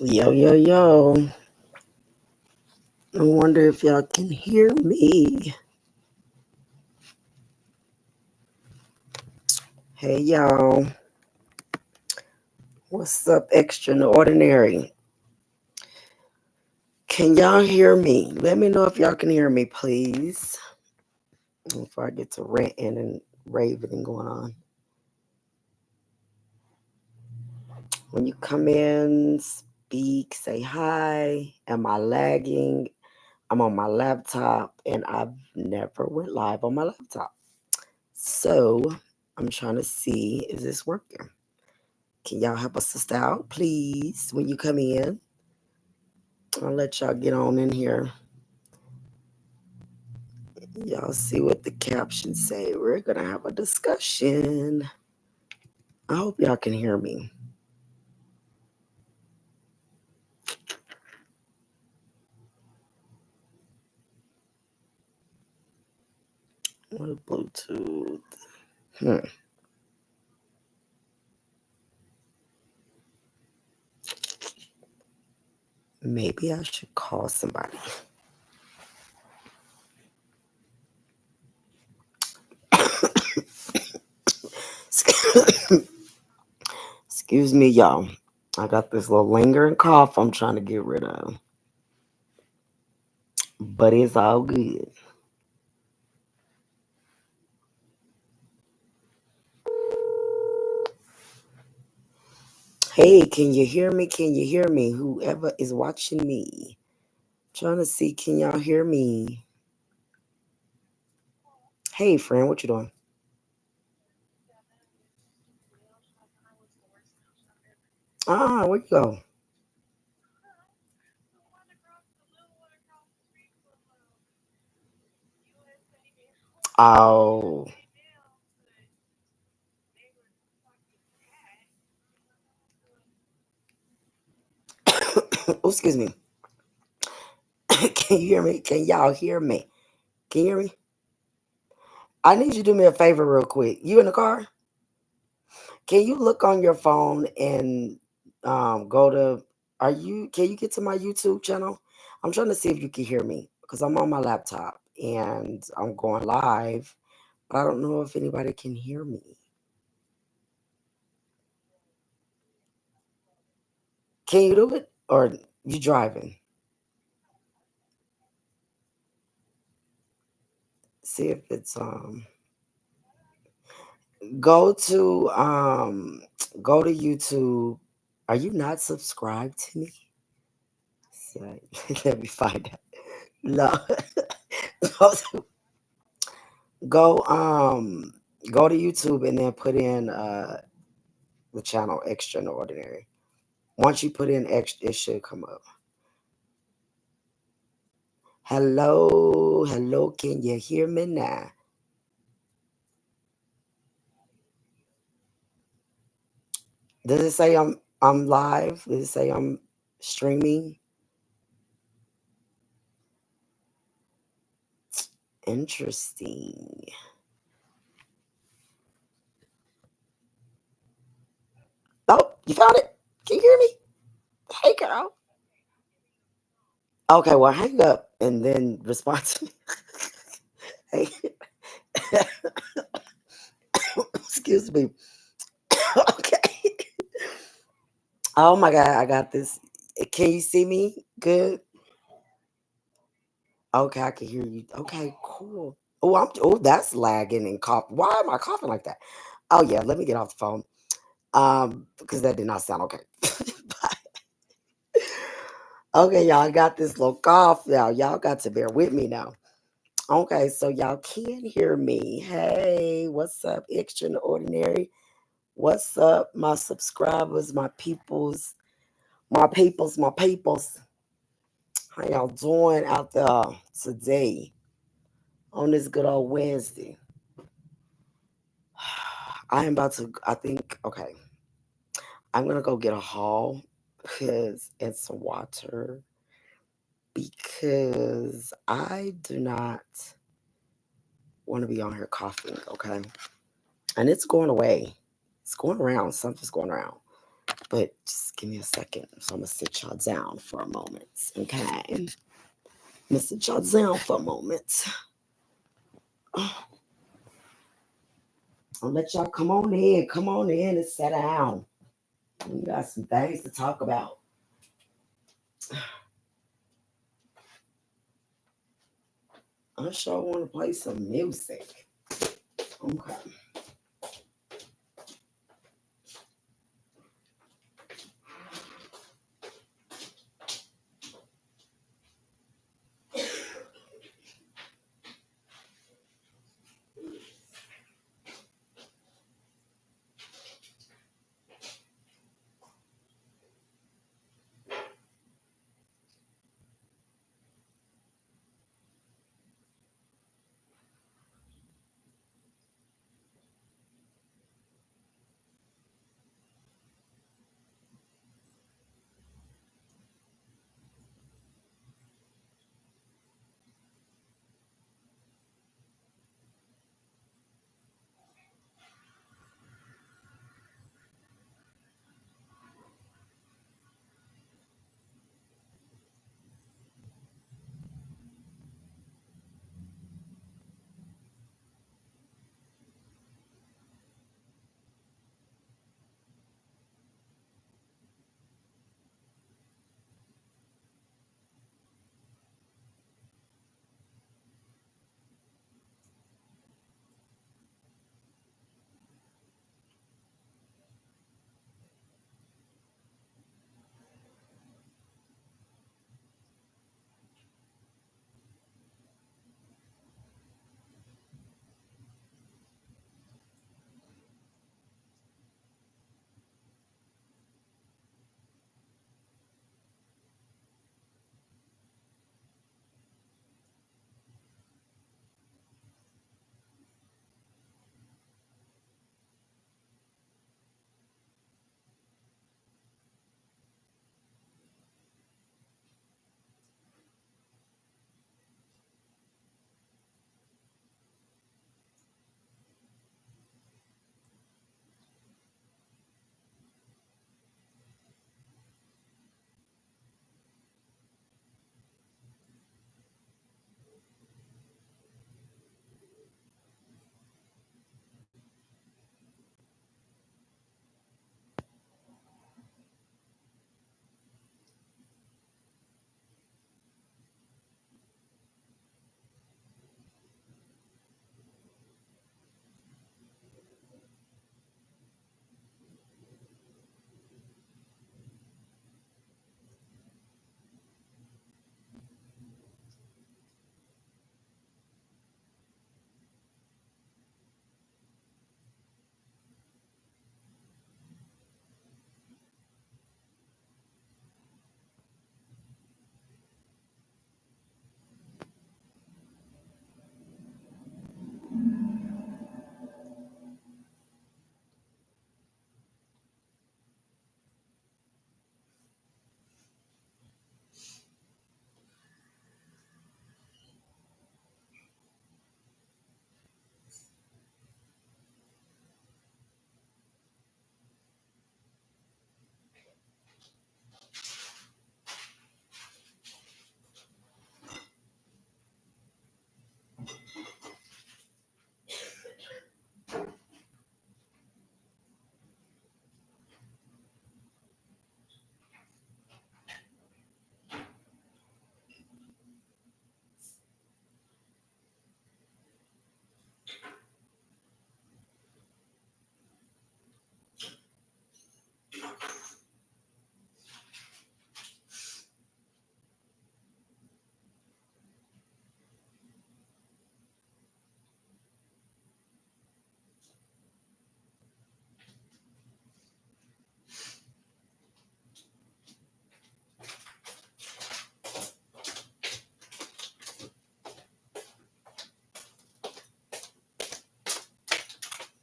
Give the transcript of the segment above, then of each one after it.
Yo, yo, yo. I wonder if y'all can hear me. Hey, y'all. What's up, extraordinary? Can y'all hear me? Let me know if y'all can hear me, please. Before I get to ranting and raving and going on. When you come in, speak, say hi. Am I lagging? I'm on my laptop and I've never went live on my laptop. So I'm trying to see, is this working? Can y'all help a sister out, please, when you come in? I'll let y'all get on in here. Y'all see what the captions say. We're going to have a discussion. I hope y'all can hear me. What Bluetooth? Maybe I should call somebody. Excuse me, y'all. I got this little lingering cough I'm trying to get rid of. But it's all good. Hey, can you hear me? Can you hear me? Whoever is watching me. Trying to see, can y'all hear me? Hey, friend, what you doing? Where you go? Oh, oh, excuse me. Can you hear me? Can y'all hear me? Can you hear me? I need you to do me a favor real quick. You in the car? Can you look on your phone and go to can you get to my YouTube channel? I'm trying to see if you can hear me because I'm on my laptop and I'm going live, but I don't know if anybody can hear me. Can you do it or you driving? See if it's go to go to YouTube. Are you not subscribed to me? So, let me find out. No. go to, go go to YouTube and then put in the channel Extraordinary. Once you put in extra, it should come up. Hello, hello, can you hear me now? Does it say I'm live? Does it say I'm streaming? Interesting. Oh, you found it? Can you hear me? Hey, girl. Okay, well, hang up and then respond to me. Hey, excuse me. Okay. Oh my God, I got this. Can you see me? Good. Okay, I can hear you. Okay, cool. Oh, that's lagging and cough. Why am I coughing like that? Oh yeah, let me get off the phone. Because that did not sound okay. Okay, y'all, I got this little cough now. Y'all got to bear with me now. Okay, so y'all can hear me. Hey, what's up, extraordinary? What's up, my subscribers, my peoples, my peoples, my peoples? How y'all doing out there today on this good old Wednesday? I am about to, I think, okay, I'm going to go get a haul because and some water because I do not want to be on here coughing, okay? And it's going away. It's going around. Something's going around. But just give me a second. So I'm going to sit y'all down for a moment. Okay. I'm going to sit y'all down for a moment. I'll let y'all come on in. Come on in and sit down. We got some things to talk about. I sure want to play some music. Okay.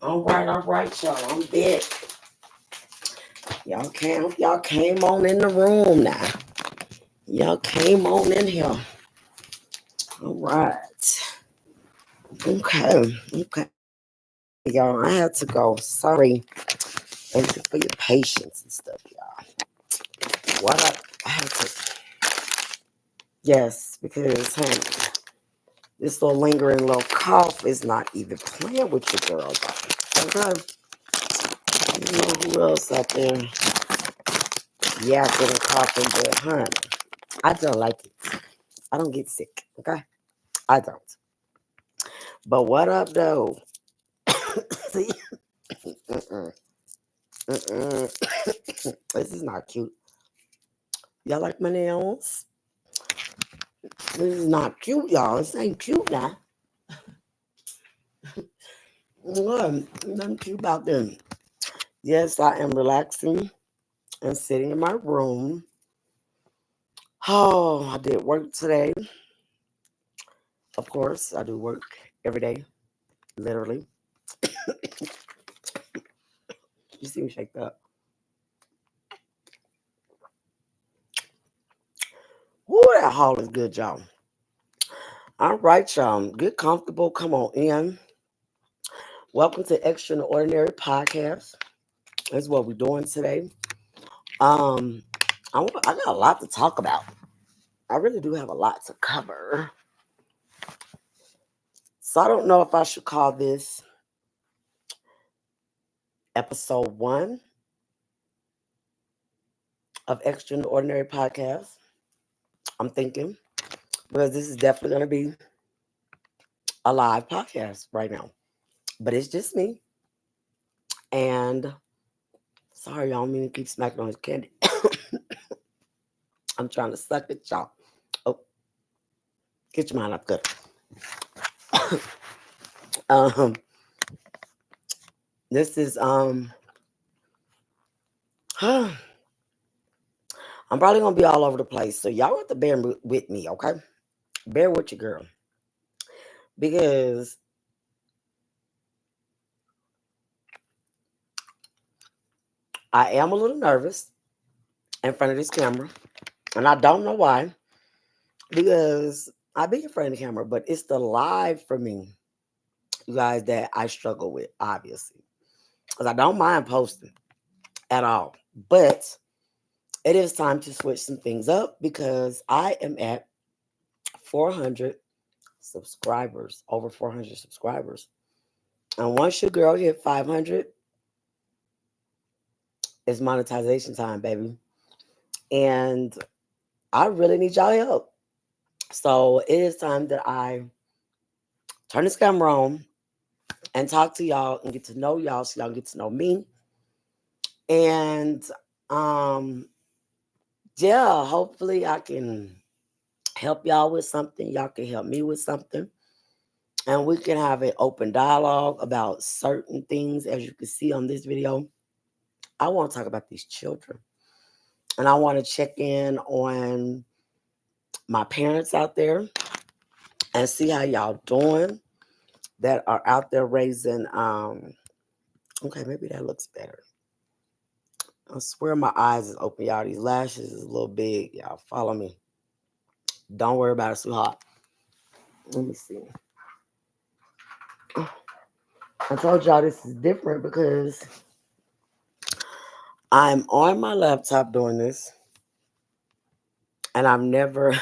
All right, y'all. I'm back. Y'all came on in the room now. Y'all came on in here. All right. Okay. Y'all, I had to go. Sorry. Thank you for your patience and stuff, y'all. What I have to, yes, because honey, this little lingering little cough is not even playing with you girls. Okay, you know who else out there? Yeah, I've been coughing, but honey, I don't like it. I don't get sick. Okay, I don't. But what up, though? See, mm-mm, mm-mm. This is not cute. Y'all like my nails? This is not cute, y'all. This ain't cute now. Nothing cute about them. Yes, I am relaxing and sitting in my room. Oh, I did work today. Of course, I do work every day, literally. You see me shake up. Woo, that hall is good, y'all. All right, y'all. Get comfortable. Come on in. Welcome to Extraordinary Podcast. That's what we're doing today. Um, I got a lot to talk about. I really do have a lot to cover. So I don't know if I should call this episode 1 of Extraordinary Podcast. I'm thinking because this is definitely going to be a live podcast right now, but it's just me. And sorry, y'all, I don't mean to keep smacking on his candy. I'm trying to suck it, y'all. Oh, get your mind up good. um, this is I'm probably gonna be all over the place, so y'all have to bear with me, okay? Bear with your girl because I am a little nervous in front of this camera, and I don't know why. Because I be in front of the camera, but it's the live for me, you guys, that I struggle with, obviously, because I don't mind posting at all, but it is time to switch some things up because I am at 400 subscribers, over 400 subscribers. And once your girl hit 500, it's monetization time, baby. And I really need y'all help. So it is time that I turn this camera on and talk to y'all and get to know y'all so y'all get to know me. And yeah, hopefully I can help y'all with something. Y'all can help me with something. And we can have an open dialogue about certain things. As you can see on this video, I want to talk about these children. And I want to check in on my parents out there and see how y'all doing that are out there raising. Okay, maybe that looks better. I swear my eyes is open, y'all. These lashes is a little big, y'all. Follow me. Don't worry about it, sweetheart. Let me see. I told y'all this is different because I'm on my laptop doing this, and I never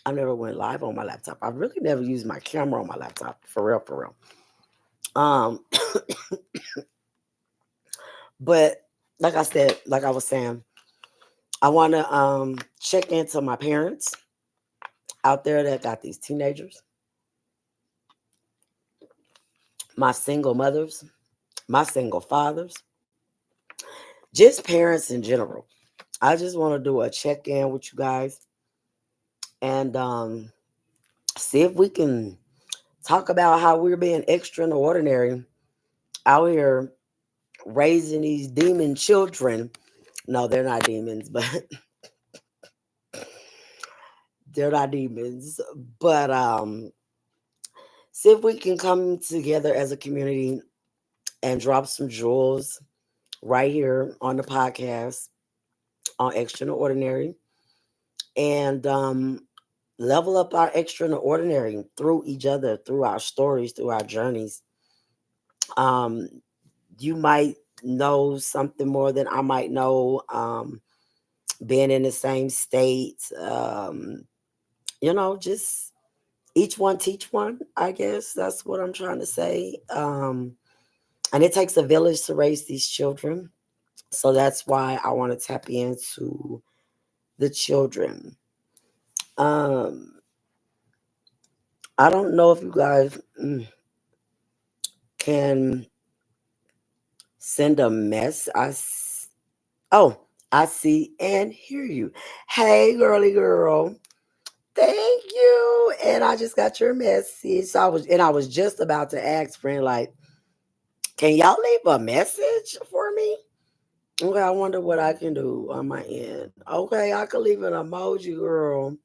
went live on my laptop. I really never used my camera on my laptop, for real, for real. Um, but like I said, like I was saying, I want to check into my parents out there that got these teenagers, my single mothers, my single fathers, just parents in general. I just want to do a check in with you guys and see if we can talk about how we're being extraordinary out here raising these demon children. No, they're not demons, but they're not demons. But see if we can come together as a community and drop some jewels right here on the podcast on Extraordinary and level up our extraordinary through each other, through our stories, through our journeys. Um, you might know something more than I might know. Being in the same state, just each one teach one. I guess that's what I'm trying to say. And it takes a village to raise these children, so that's why I want to tap into the children. Um, I don't know if you guys can send a mess. Oh, I see and hear you. Hey, girly girl. Thank you. And I just got your message. I was just about to ask friend, like, can y'all leave a message for me? Okay, I wonder what I can do on my end. Okay, I can leave an emoji, girl.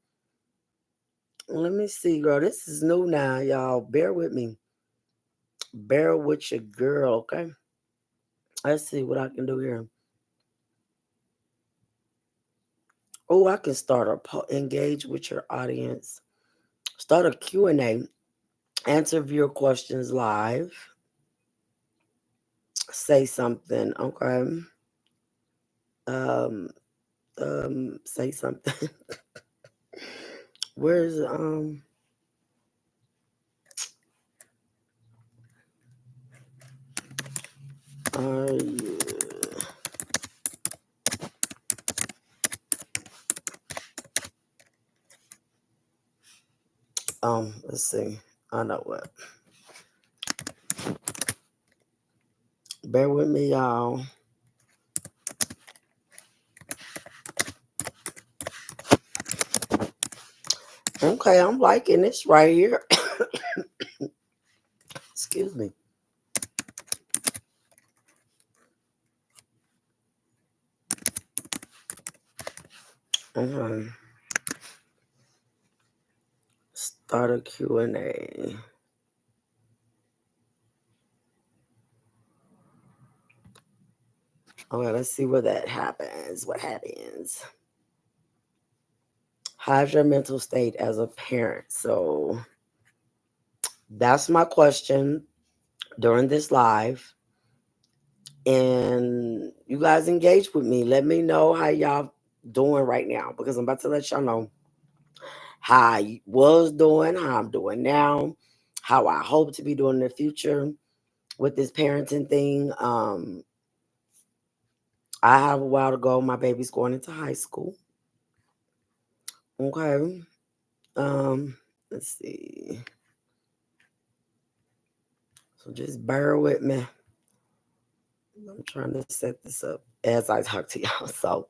Let me see, girl. This is new now, y'all. Bear with me. Bear with your girl, okay? Let's see what I can do here. Oh, I can start engage with your audience. Start a Q&A. Answer viewer questions live. Say something, okay? Um, say something. Where's are you? Let's see. I know what. Bear with me, y'all. Okay, I'm liking this right here. Excuse me. Okay. Start a Q&A. Okay, let's see what that happens. What happens? How's your mental state as a parent? So that's my question during this live. And you guys engage with me. Let me know how y'all doing right now, because I'm about to let y'all know how I was doing, how I'm doing now, how I hope to be doing in the future with this parenting thing. I have a while to go. My baby's going into high school. Okay. Let's see. So just bear with me. I'm trying to set this up as I talk to y'all. So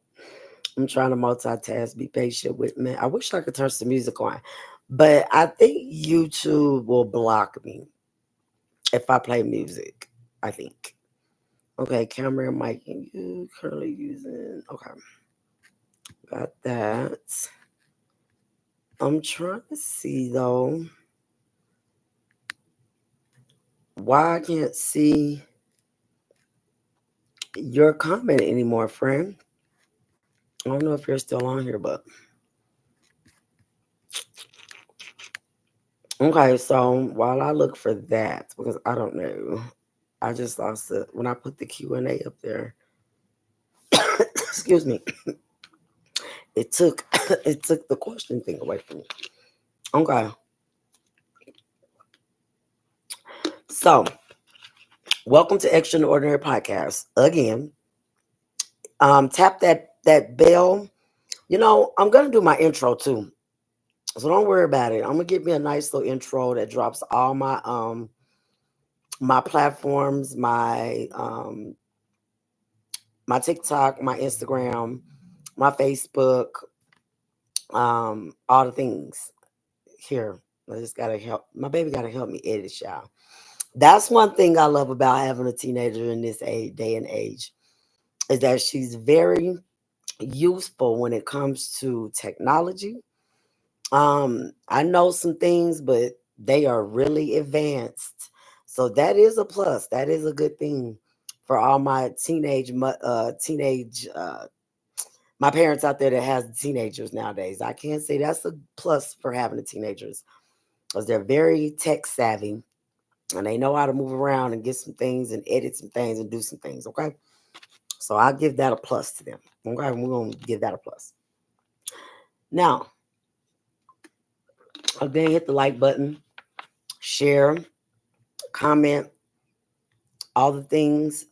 I'm trying to multitask. Be patient with me. I wish I could turn some music on, but I think YouTube will block me if I play music. I think. Okay, camera and mic. You currently using? Okay, got that. I'm trying to see though why I can't see your comment anymore, friend. I don't know if you're still on here, but okay. So while I look for that, because I don't know, I just lost it when I put the Q&A up there. Excuse me. It took it took the question thing away from me. Okay. So welcome to Extraordinary Podcast again. Tap that bell. I'm gonna do my intro too. So don't worry about it. I'm gonna give me a nice little intro that drops all my platforms, my TikTok, my Instagram, my Facebook, all the things here. I just gotta help. My baby gotta help me edit, y'all. That's one thing I love about having a teenager in this day and age, is that she's very useful when it comes to technology. I know some things, but they are really advanced. So that is a plus. That is a good thing for all my my parents out there that has teenagers nowadays. I can't say that's a plus for having the teenagers, because they're very tech savvy. and they know how to move around and get some things and edit some things and do some things. Okay, so I'll give that a plus to them. Okay, we're gonna give that a plus. Now, again, hit the like button, share, comment, all the things.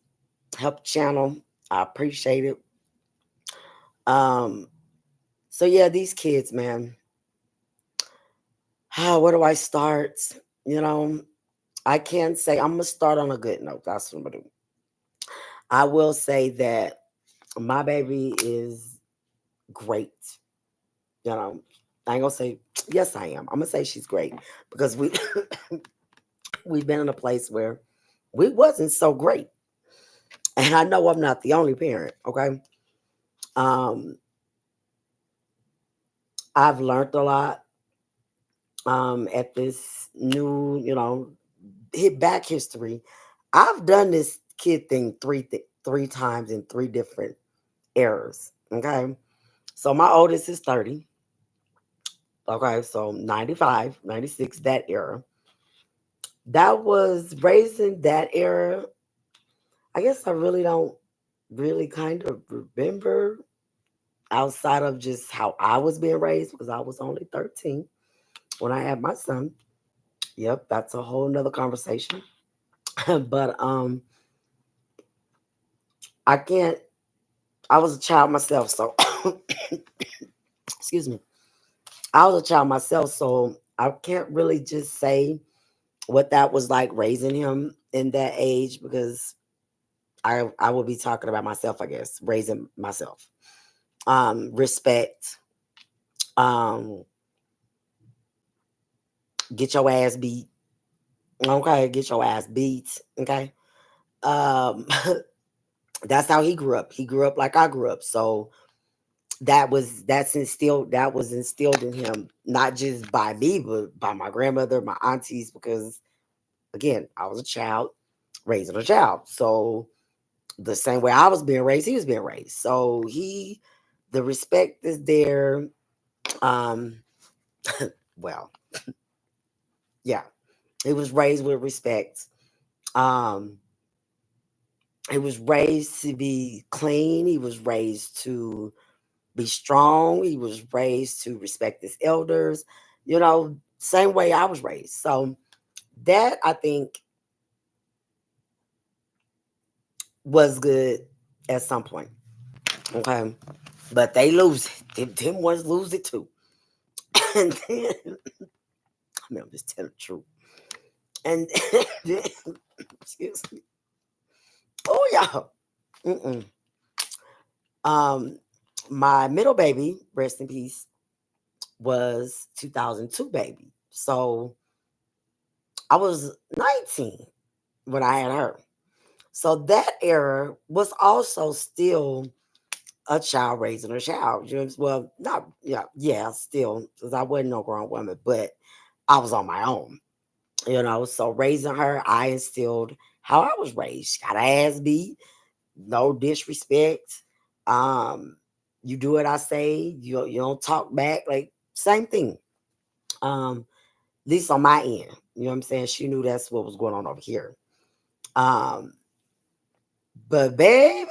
Help the channel. I appreciate it. Um, so yeah, these kids, man. Where do I start? You know, I can say I'm gonna start on a good note. That's what I'm gonna do. I will say that my baby is great. You know, I ain't gonna say yes, I am. I'm gonna say she's great because we we've been in a place where we wasn't so great, and I know I'm not the only parent. Okay, um, I've learned a lot at this new, hit back history. I've done this kid thing three times in three different eras. Okay, so my oldest is 30. Okay, so 95, 96, that era. That was raising that era. I guess I really don't really kind of remember outside of just how I was being raised because I was only 13 when I had my son. Yep, that's a whole nother conversation. But I can't I was a child myself, so excuse me. I was a child myself, so I can't really just say what that was like raising him in that age because I will be talking about myself, I guess, raising myself. Respect, um, get your ass beat. Okay, get your ass beat. Okay. Um, that's how he grew up. He grew up like I grew up. So that was instilled in him, not just by me, but by my grandmother, my aunties, because again, I was a child, raising a child. So the same way I was being raised, he was being raised. So the respect is there. Um, well, yeah, he was raised with respect. Um, he was raised to be clean. He was raised to be strong. He was raised to respect his elders. Same way I was raised. So that I think was good at some point. Okay, but they lose it. Them ones lose it too. And then, I mean, I'm just telling the truth. And then, excuse me. Oh yeah. Mm-mm. Um, my middle baby, rest in peace, was 2002 baby. So I was 19 when I had her. So that era was also still a child raising a child. Well, not yeah, still, because I wasn't no grown woman, but I was on my own. So raising her, I instilled how I was raised. She got her ass beat, no disrespect. Um, you do what I say. You don't talk back. Like same thing. At least on my end. You know what I'm saying? She knew that's what was going on over here. Um, but babe,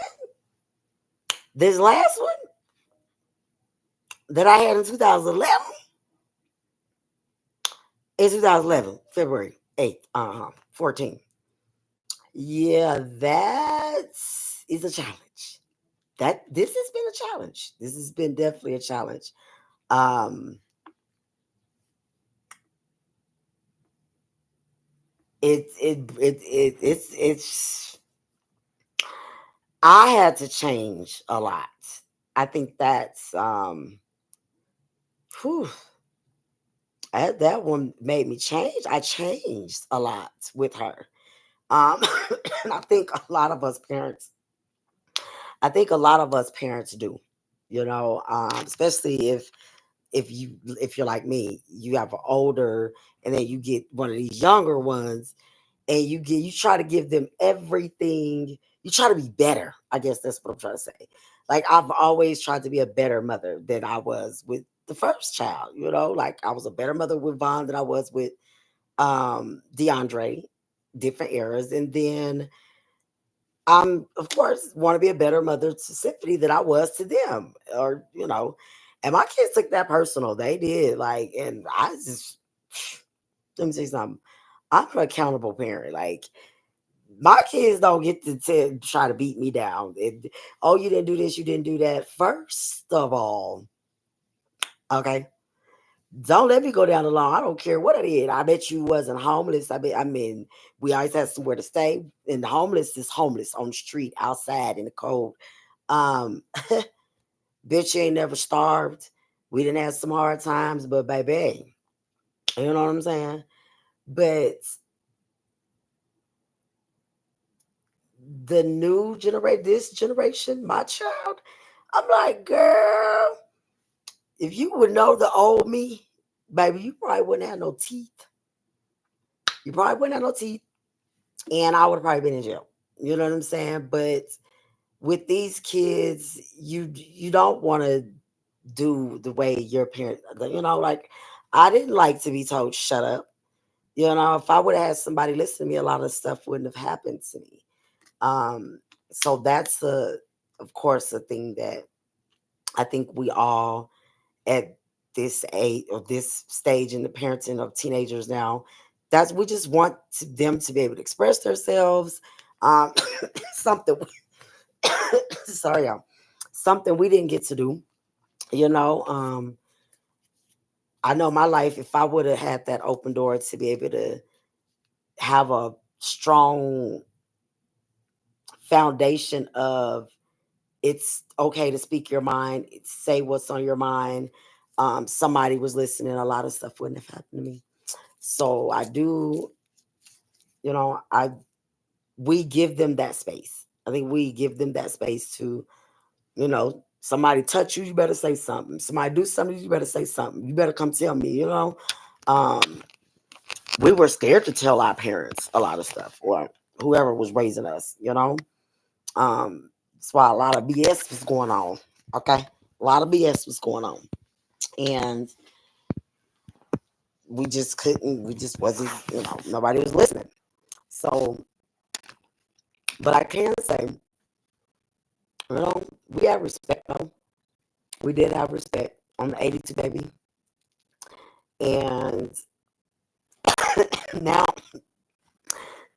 this last one that I had in 2011 is 2011, February 8th, 14. Yeah, that is a challenge. This has been a challenge. This has been definitely a challenge. Um, it's I had to change a lot. I think that's whew, that one made me change. I changed a lot with her. Um, and I think a lot of us parents do. Especially if you're like me, you have an older, and then you get one of these younger ones, and you try to give them everything. You try to be better. I guess that's what I'm trying to say. Like I've always tried to be a better mother than I was with the first child. Like I was a better mother with Vaughn than I was with DeAndre. different eras. And then I'm, of course, want to be a better mother to Symphony than I was to them. And my kids took that personal. They did. Like, and I just, let me say something. I'm an accountable parent. Like, my kids don't get to try to beat me down. Oh, you didn't do this, you didn't do that. First of all, okay, don't let me go down the line. I don't care what I did. I bet you wasn't homeless. I mean, we always had somewhere to stay. And homeless is homeless on the street, outside in the cold. Um, bitch, you ain't never starved. We didn't have some hard times, but baby, you know what I'm saying? But the new generation, this generation, my child, I'm like, girl, if you would know the old me, baby, you probably wouldn't have no teeth. You probably wouldn't have no teeth, and I would have probably been in jail. You know what I'm saying? But with these kids, you don't want to do the way your parents. Like I didn't like to be told shut up. If I would have had somebody listen to me, a lot of stuff wouldn't have happened to me. So that's of course, a thing that I think we all at this age or this stage in the parenting of teenagers now, that's we just want them to be able to express themselves. Um, something, sorry, y'all, something we didn't get to do. You know, um, I know my life. If I would have had that open door to be able to have a strong foundation of it's okay to speak your mind, say what's on your mind. Somebody was listening, a lot of stuff wouldn't have happened to me. So I do, I we give them that space. I think we give them that space to, somebody touch you, you better say something. Somebody do something, you better say something. You better come tell me. Um, we were scared to tell our parents a lot of stuff or whoever was raising us. That's why a lot of BS was going on. Okay. A lot of BS was going on. And we just wasn't, nobody was listening. So, but I can say, we have respect though. We did have respect on the 82 baby. And now,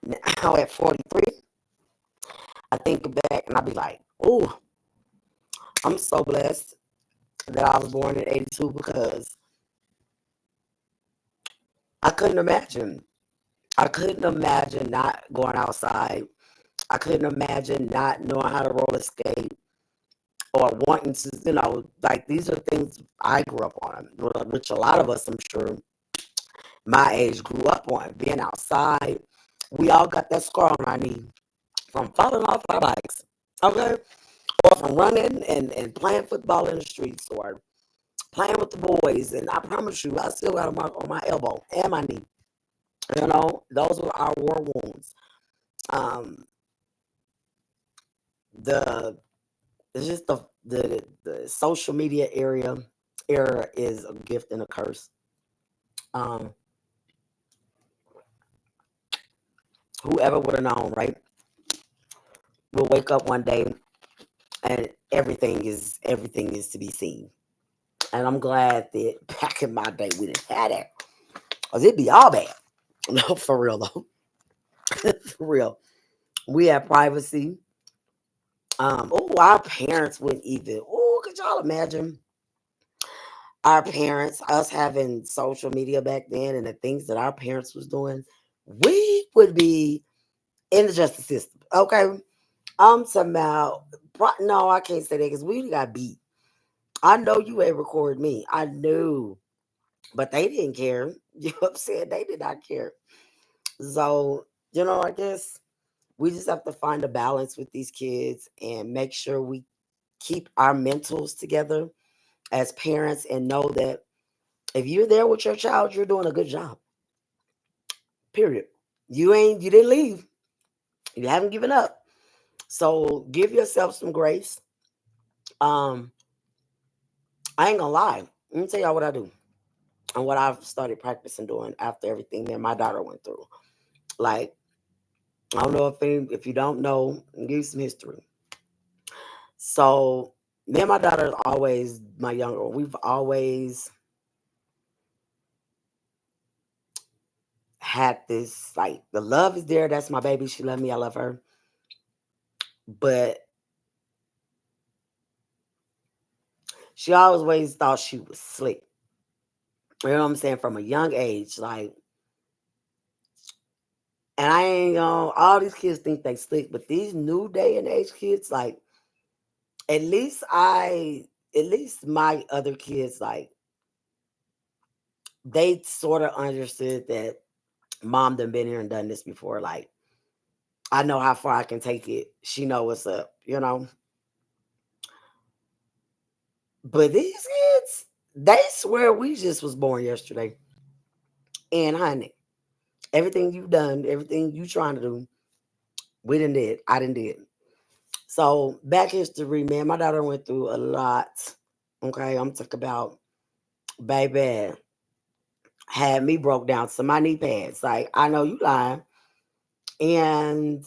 now at 43, I think back and I be like, oh, I'm so blessed that I was born in 82 because I couldn't imagine. I couldn't imagine not going outside. I couldn't imagine not knowing how to roller skate or wanting to, like these are things I grew up on, which a lot of us, I'm sure, my age grew up on. Being outside, we all got that scar on our knee from falling off our bikes, okay? Or from running and playing football in the streets or playing with the boys. And I promise you, I still got a mark on my elbow and my knee. Those were our war wounds. Um, the It's just the social media era is a gift and a curse. Um, whoever would have known, right? We'll wake up one day and everything is to be seen. And I'm glad that back in my day we didn't have that. Cause it'd be all bad. No, for real though. For real. We had privacy. Our parents wouldn't even. Could y'all imagine our parents, us having social media back then and the things that our parents was doing? We would be in the justice system. Okay. I'm talking about, no, I can't say that because we got beat. I know you ain't record me. I knew, but they didn't care. You know what I'm saying? They did not care. So, I guess we just have to find a balance with these kids and make sure we keep our mentals together as parents and know that if you're there with your child, you're doing a good job. Period. You didn't leave. You haven't given up. So give yourself some grace. Um, I ain't gonna lie. Let me tell y'all what I do and what I've started practicing doing after everything that my daughter went through. Like, I don't know if you don't know, give you some history. So me and my daughter always, my younger, we've always had this, like, the love is there. That's my baby. She love me. I love her. But she always thought she was slick. You know what I'm saying? From a young age, like, and I ain't all these kids think they slick, but these new day and age kids, like, at least at least my other kids, like, they sort of understood that mom done been here and done this before. Like, I know how far I can take it. She know what's up, you know. But these kids, they swear we just was born yesterday. And honey, everything you done, everything you trying to do, we didn't did. I didn't did. So back history, man, my daughter went through a lot. Okay, I'm talking about, baby, had me broke down to my knee pads. Like, I know you lying. And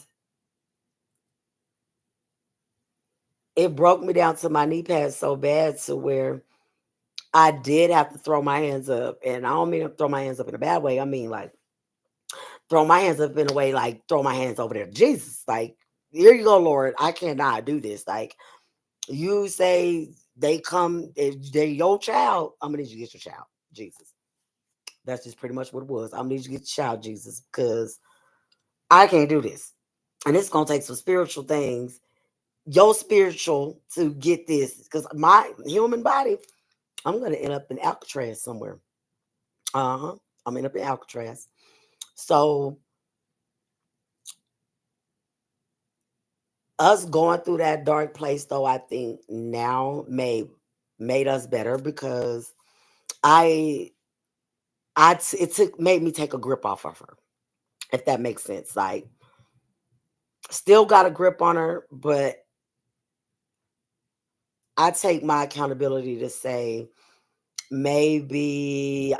it broke me down to my knee pads so bad to where I did have to throw my hands up. And I don't mean to throw my hands up in a bad way. I mean, like, throw my hands up in a way, like, throw my hands over there. Jesus, like, here you go, Lord. I cannot do this. Like, you say they come, if they're your child, I'm gonna need you to get your child, Jesus. That's just pretty much what it was. I'm gonna need you to get your child, Jesus, because I can't do this. And it's gonna take some spiritual things, your spiritual, to get this. Because my human body, I'm gonna end up in Alcatraz somewhere. Uh-huh. I'm end up in Alcatraz. So us going through that dark place, though, I think now made us better because I it took made me take a grip off of her, if that makes sense. Like, still got a grip on her, but I take my accountability to say maybe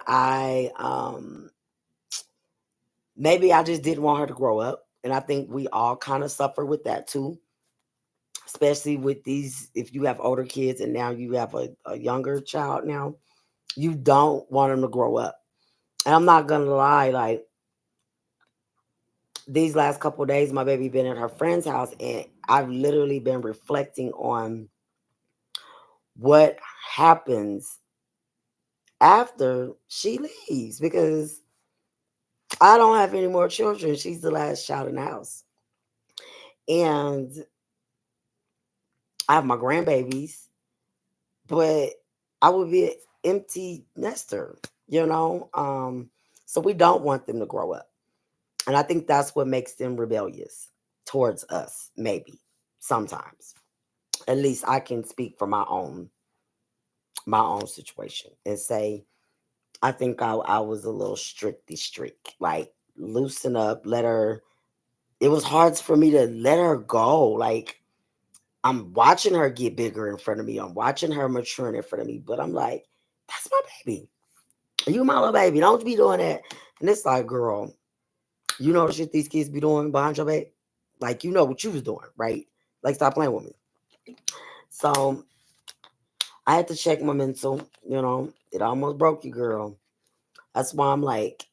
maybe I just didn't want her to grow up. And I think we all kind of suffer with that too, especially with these, if you have older kids and now you have a younger child now, you don't want them to grow up. And I'm not gonna lie, like, these last couple of days, my baby been at her friend's house, and I've literally been reflecting on what happens after she leaves because I don't have any more children. She's the last child in the house. And I have my grandbabies, but I would be an empty nester, you know? So we don't want them to grow up. And I think that's what makes them rebellious towards us, maybe sometimes. At least I can speak for my own situation and say I think I was a little stricty strict. Like, loosen up, let her. It was hard for me to let her go. Like, I'm watching her get bigger in front of me. I'm watching her maturing in front of me. But I'm like, that's my baby. You my little baby. Don't be doing that. And it's like, girl, you know the shit these kids be doing behind your back? Like, you know what you was doing, right? Like, stop playing with me. So I had to check my mental, it almost broke you, girl. That's why I'm like,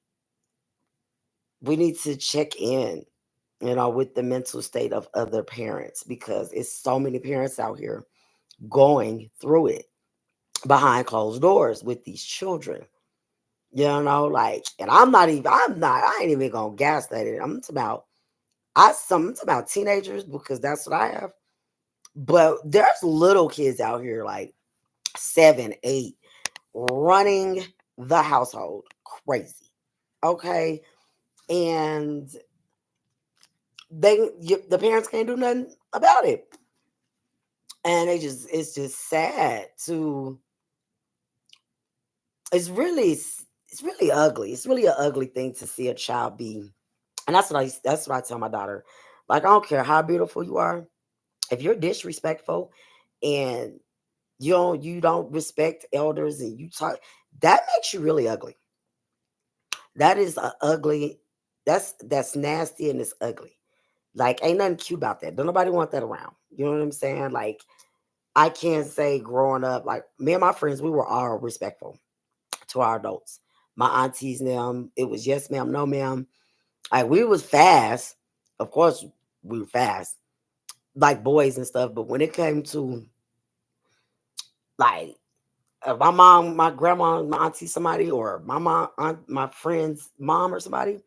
we need to check in, with the mental state of other parents because it's so many parents out here going through it behind closed doors with these children. Like, and I ain't even gonna gaslight it. I'm talking about teenagers because that's what I have. But there's little kids out here like 7, 8 running the household crazy. Okay. And the parents can't do nothing about it. And it's just sad to it's really ugly. It's really an ugly thing to see a child be. And that's what I tell my daughter. Like, I don't care how beautiful you are. If you're disrespectful and you don't respect elders and you talk, that makes you really ugly. That is a ugly. That's nasty and it's ugly. Like, ain't nothing cute about that. Don't nobody want that around. You know what I'm saying? Like, I can't say growing up, like me and my friends, we were all respectful to our adults. My aunties, them, it was yes, ma'am, no, ma'am. Like, we was fast. Of course, we were fast, like boys and stuff. But when it came to like my mom, my grandma, my auntie, somebody, or my mom, my friend's mom, or somebody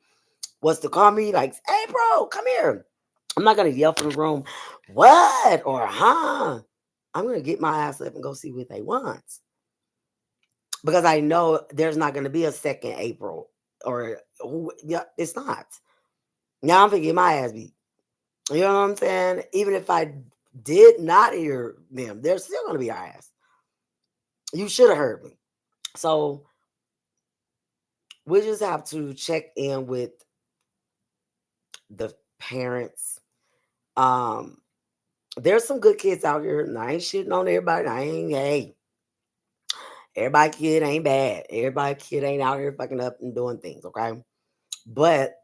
was to call me like, "Hey, bro, come here." I'm not gonna yell from the room, "What?" or "Huh." I'm gonna get my ass up and go see what they want, because I know there's not gonna be a second April, or yeah, it's not. Now I'm gonna get my ass beat. You know what I'm saying? Even if I did not hear them, they're still gonna be our ass. You should have heard me. So we just have to check in with the parents. Um, there's some good kids out here, and I ain't shitting on everybody. I ain't, hey, everybody kid ain't bad. Everybody kid ain't out here fucking up and doing things, okay? But,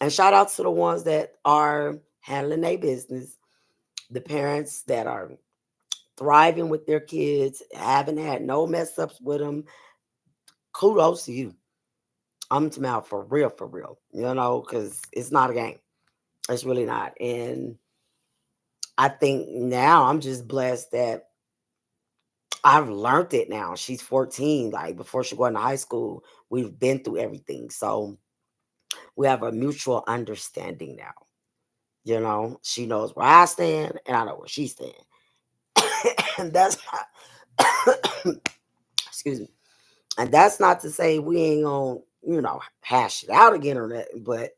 and shout out to the ones that are handling their business, the parents that are thriving with their kids, haven't had no mess ups with them. Kudos to you. I'm to mouth for real, because it's not a game. It's really not. And I think now I'm just blessed that I've learned it now. She's 14. Like, before she go into high school, we've been through everything. So we have a mutual understanding now. She knows where I stand and I know where she stands. And that's not, excuse me. And that's not to say we ain't gonna, hash it out again or that, but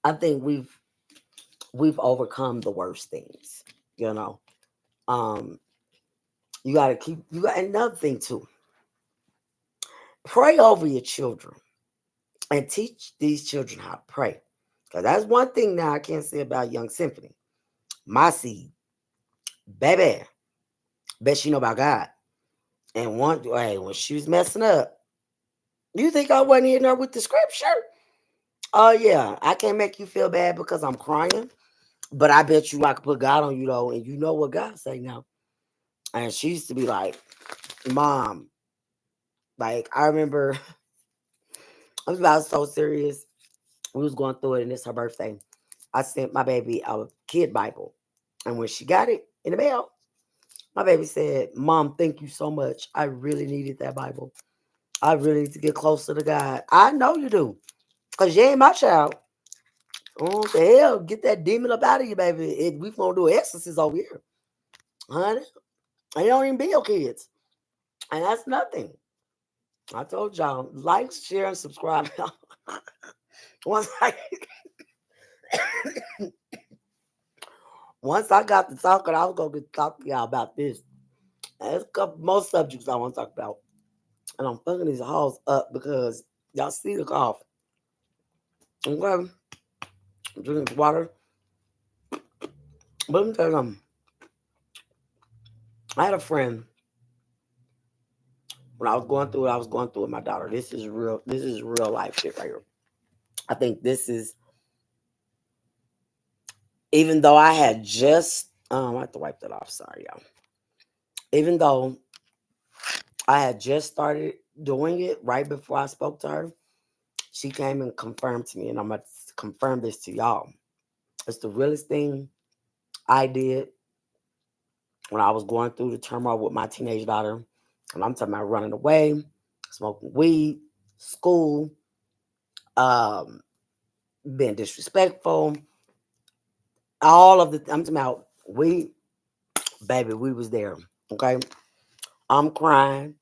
I think we've overcome the worst things, you know. Um, you got another thing too. Pray over your children and teach these children how to pray. Because that's one thing now I can't say about young Symphony. My seed, baby, bet she know about God. And when she was messing up, you think I wasn't hitting her with the scripture? Oh yeah, I can't make you feel bad because I'm crying, but I bet you I could put God on you though, and you know what God say now. And she used to be like, "Mom," like I remember, I was about so serious. We was going through it, and it's her birthday. I sent my baby a kid Bible, and when she got it in the mail, my baby said, "Mom, thank you so much. I really needed that Bible. I really need to get closer to God." I know you do, because you ain't my child. Oh, the hell, get that demon up out of you, baby. We gonna do exorcism over here, honey. And you don't even be your kids. And that's nothing. I told y'all, like, share, and subscribe. once I once I got to talking, I was gonna get talk to y'all about this. There's a couple more subjects I want to talk about. And I'm fucking these halls up because y'all see the cough. Okay. I'm drinking water. But let me tell you something. I had a friend when I was going through it, I was going through it with my daughter. This is real life shit right here. I think this is, even though I had just I have to wipe that off, sorry y'all. Even though I had just started doing it right before I spoke to her, she came and confirmed to me, and I'm gonna confirm this to y'all. It's the realest thing I did when I was going through the turmoil with my teenage daughter. And I'm talking about running away, smoking weed, school, um, being disrespectful, all of the, I'm talking about baby, we was there. Okay. I'm crying.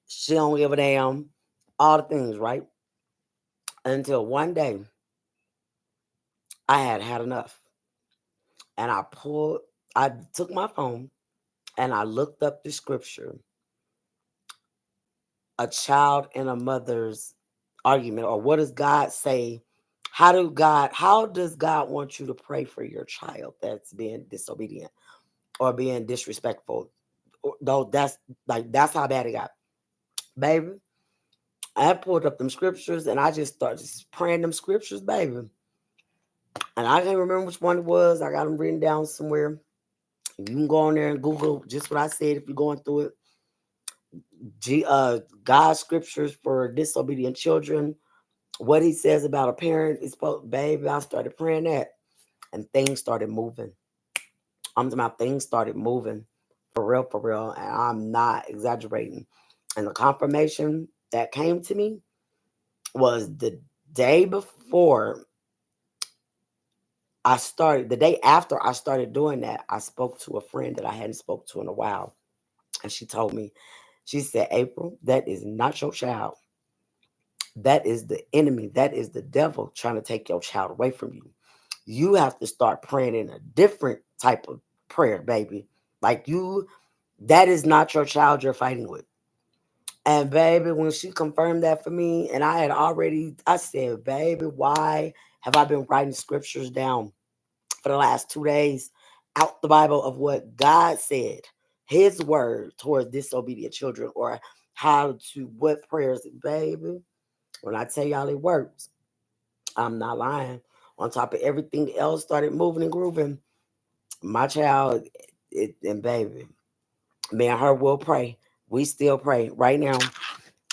She don't give a damn. All the things, right? Until one day I had had enough. And I took my phone and I looked up the scripture, a child and a mother's argument, or what does God say? How does God want you to pray for your child that's being disobedient or being disrespectful? Though that's how bad it got. Baby, I had pulled up them scriptures and I just started just praying them scriptures, baby. And I can't remember which one it was. I got them written down somewhere. You can go on there and Google just what I said if you're going through it. God's scriptures for disobedient children. What he says about a parent is supposed, baby. I started praying that, and things started moving. I'm talking about things started moving for real, and I'm not exaggerating. And the confirmation that came to me was the day before I started. The day after I started doing that, I spoke to a friend that I hadn't spoke to in a while, and she told me, she said, "April, that is not your child. That is the enemy. That is the devil trying to take your child away from you. You have to start praying in a different type of prayer, baby. Like that is not your child you're fighting with." And baby, when she confirmed that for me, and I said, baby, why have I been writing scriptures down for the last 2 days out the Bible of what God said, his word towards disobedient children, or what prayers, baby. When I tell y'all it works, I'm not lying. On top of everything else started moving and grooving, my child, and baby, me and her will pray. We still pray right now.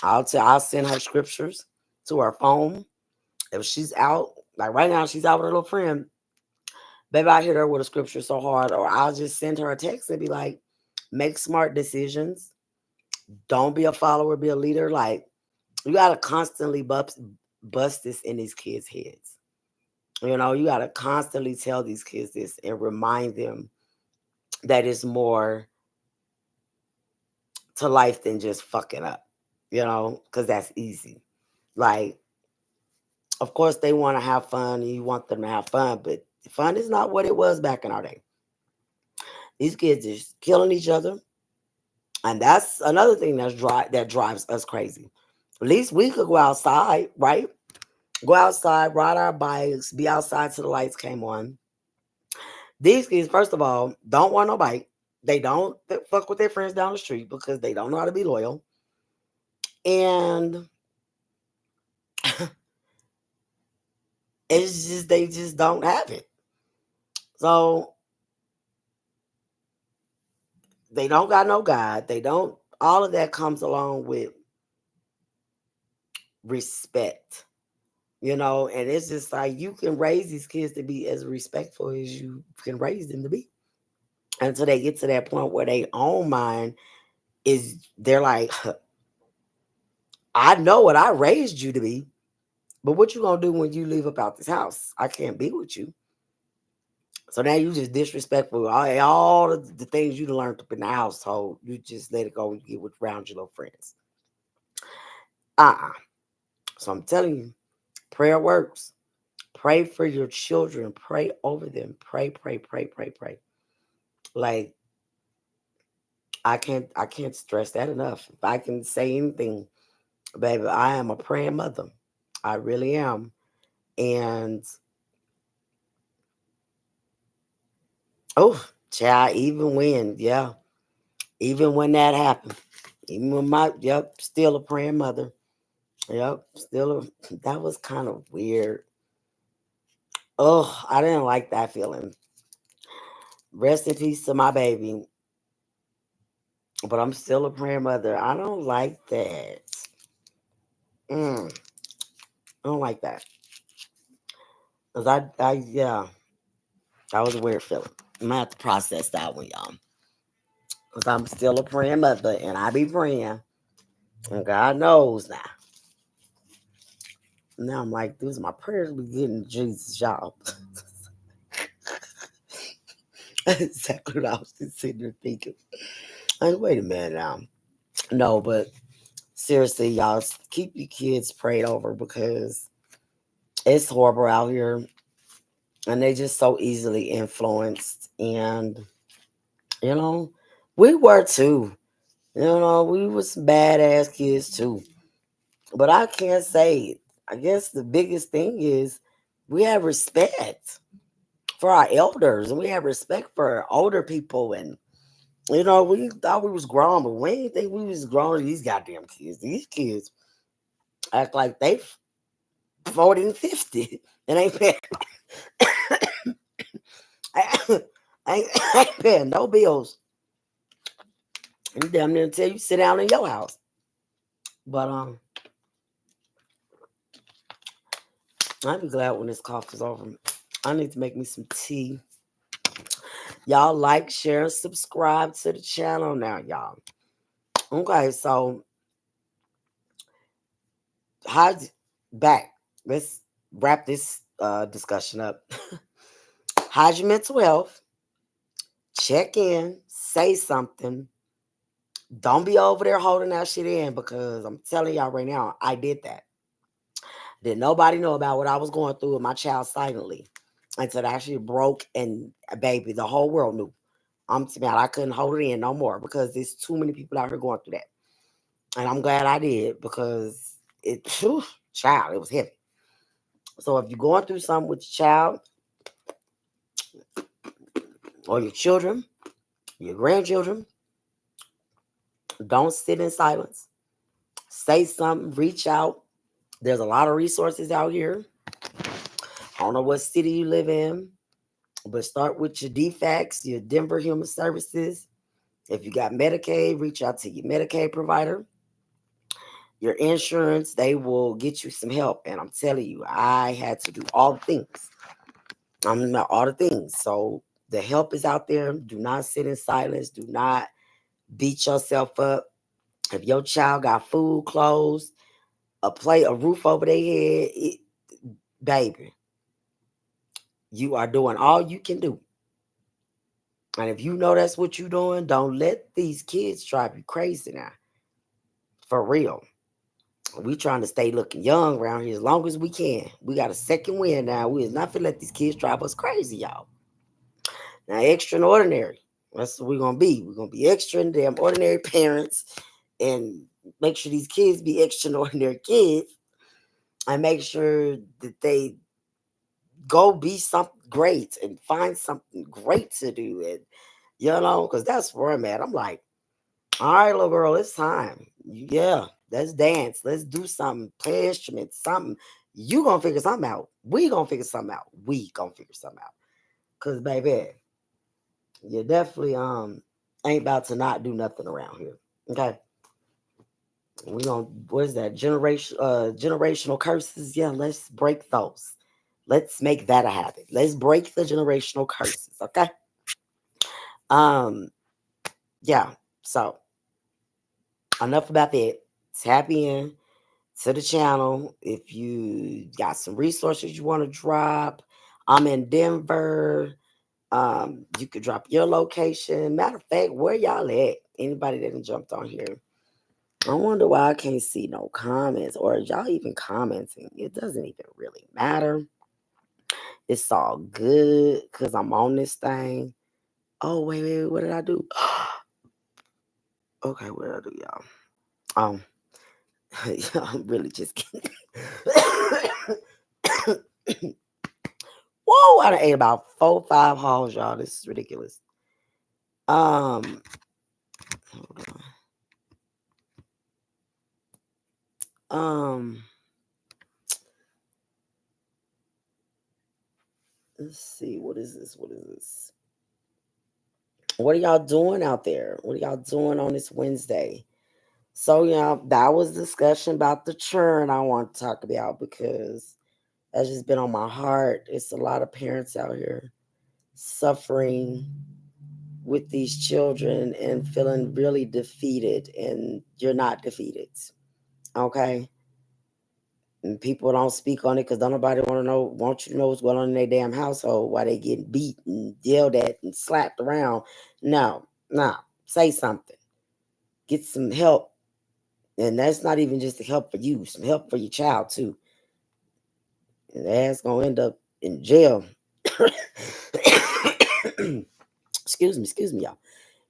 I'll send her scriptures to her phone. If she's out, like right now, she's out with her little friend. Baby, I hit her with a scripture so hard, or I'll just send her a text and be like, make smart decisions. Don't be a follower, be a leader. Like, you got to constantly bust this in these kids' heads. You got to constantly tell these kids this and remind them that it's more to life than just fucking up, because that's easy. Like, of course, they want to have fun and you want them to have fun, but fun is not what it was back in our day. These kids are just killing each other. And that's another thing that drives us crazy. At least we could go outside, right? Go outside, ride our bikes, be outside till the lights came on. These kids, first of all, don't want no bike. They don't fuck with their friends down the street because they don't know how to be loyal. And it's just, they just don't have it. So they don't got no God. They don't, all of that comes along with respect, and it's just like you can raise these kids to be as respectful as you can raise them to be until they get to that point where their own mind they're like, I know what I raised you to be, but what you gonna do when you leave about this house? I can't be with you. So now you just disrespectful. All the things you learned up in the household, you just let it go and get with around your little friends. So I'm telling you, prayer works. Pray for your children. Pray over them. Pray, pray, pray, pray, pray. Like, I can't stress that enough. If I can say anything, baby, I am a praying mother. I really am. And oh, child, even when that happened, even when still a praying mother. Yep, that was kind of weird. Oh, I didn't like that feeling. Rest in peace to my baby. But I'm still a praying mother. I don't like that. I don't like that. Cause yeah, that was a weird feeling. I'm gonna have to process that one, y'all. Cause I'm still a praying mother, and I be praying, and God knows now. Now I'm like, these my prayers be getting Jesus, y'all. That's exactly what I was just sitting there thinking. Like, wait a minute now. No, but seriously, y'all, keep your kids prayed over because it's horrible out here, and they just so easily influenced. And you know, we were too. We was badass kids too. But I can't say it. I guess the biggest thing is we have respect for our elders and we have respect for older people. And we thought we was grown, but we didn't think we was grown to these goddamn kids. These kids, act like they 40 and 50 and ain't paying, ain't paying no bills. And damn near tell you sit down in your house. But I'll be glad when this cough is over. I need to make me some tea. Y'all like, share, and subscribe to the channel now, y'all. Okay, so how's back? Let's wrap this discussion up. How's your mental health? Check in, say something. Don't be over there holding that shit in, because I'm telling y'all right now, I did that. Did nobody know about what I was going through with my child silently until it actually broke, and baby, the whole world knew. I'm telling you, I couldn't hold it in no more, because there's too many people out here going through that. And I'm glad I did, because child, it was heavy. So if you're going through something with your child or your children, your grandchildren, don't sit in silence. Say something, reach out. There's a lot of resources out here. I don't know what city you live in, but start with your DFACS, your Denver Human Services. If you got Medicaid, reach out to your Medicaid provider. Your insurance, they will get you some help. And I'm telling you, I had to do all the things. I'm not all the things. So the help is out there. Do not sit in silence. Do not beat yourself up. If your child got food, clothes, a plate, a roof over their head, baby, you are doing all you can do. And if you know that's what you're doing, don't let these kids drive you crazy now. For real. We trying to stay looking young around here as long as we can. We got a second wind now. We is not gonna let these kids drive us crazy, y'all. Now, extraordinary. That's what we're gonna be. We're gonna be extra and damn ordinary parents, and make sure these kids be extraordinary kids, and make sure that they go be something great and find something great to do. And because that's where I'm at. I'm like, all right, little girl, it's time. Yeah, let's dance. Let's do something. Play instruments, something. You gonna figure something out. We gonna figure something out. We gonna figure something out. Cause baby, you definitely ain't about to not do nothing around here. Okay. We gonna, what is that? Generational curses. Yeah, let's break those. Let's make that a habit. Let's break the generational curses. Okay. Um, yeah. So enough about that. Tap in to the channel if you got some resources you want to drop. I'm in Denver. You could drop your location. Matter of fact, where y'all at? Anybody that done jumped on here? I wonder why I can't see no comments, or y'all even commenting. It doesn't even really matter. It's all good because I'm on this thing. Oh, wait, what did I do? Okay, what did I do, y'all? I'm really just kidding. Whoa, I done ate about 4-5 halls, y'all. This is ridiculous. Hold on. Let's see. What is this? What are y'all doing out there? What are y'all doing on this Wednesday? So, that was discussion about the churn I want to talk about, because that's just been on my heart. It's a lot of parents out here suffering with these children and feeling really defeated, and you're not defeated. Okay? And people don't speak on it because don't nobody want you to know what's going on in their damn household, why they getting beat and yelled at and slapped around. No. Say something. Get some help. And that's not even just the help for you, some help for your child too. And the ass gonna end up in jail. excuse me, y'all.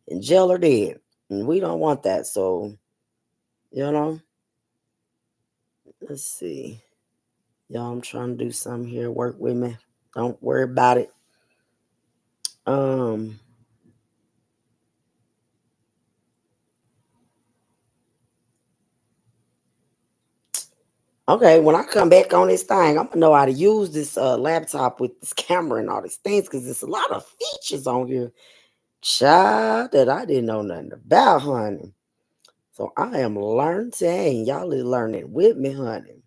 In jail or dead. And we don't want that. So, let's see. Y'all, I'm trying to do something here. Work with me. Don't worry about it. Okay, when I come back on this thing, I'm gonna know how to use this laptop with this camera and all these things because there's a lot of features on here, child, that I didn't know nothing about, honey. So I am learning. Y'all is learning with me, honey.